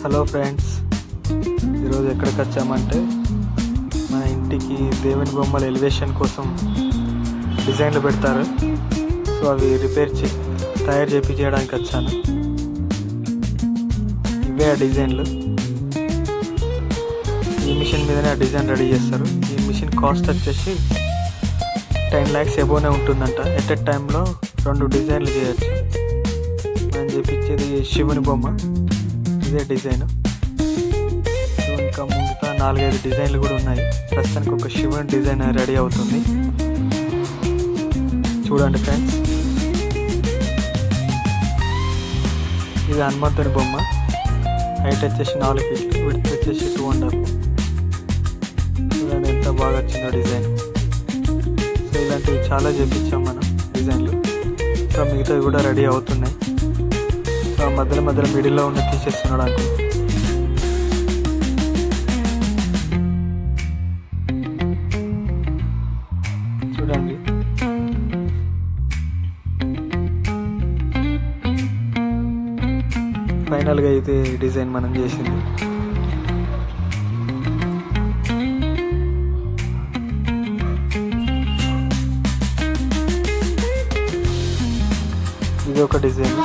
Hello friends, ఈరోజు ఎక్కడికి వచ్చామంటే మన ఇంటికి దేవుని బొమ్మల ఎలివేషన్ కోసం డిజైన్లు పెడతారు. సో అవి తయారు చేయించడానికి వచ్చాను. ఇవే ఆ డిజైన్లు. ఈ మిషన్ మీదనే ఆ డిజైన్ రెడీ చేస్తారు. ఈ మిషన్ కాస్ట్ వచ్చేసి 10 lakhs ఎబోనే ఉంటుందంట. ఎట్ ఎ టైంలో 2 డిజైన్లు చేయొచ్చు. మనం చేయించేది శివుని బొమ్మ, ఇదే డిజైన్. ఇంకా ముందుగా 4-5 డిజైన్లు కూడా ఉన్నాయి. ప్రస్తుతానికి ఒక శివుని డిజైన్ రెడీ అవుతుంది. చూడండి ఫ్రెండ్స్, ఇది హనుమంతుని బొమ్మ. హైట్ వచ్చేసి 4 feet, విడ్త్ వచ్చేసి 2.5. చూడండి ఎంత బాగా వచ్చిందో డిజైన్. సో ఇలాంటివి చాలా చేయించాం మనం డిజైన్లు. సో మిగతావి కూడా రెడీ అవుతున్నాయి. సో మధ్యలో మిడిల్లో ఉన్న తీసేస్తున్నాడు అనుకో. చూడండి, ఫైనల్గా అయితే డిజైన్ మనం చేసింది. ఇది ఒక డిజైన్.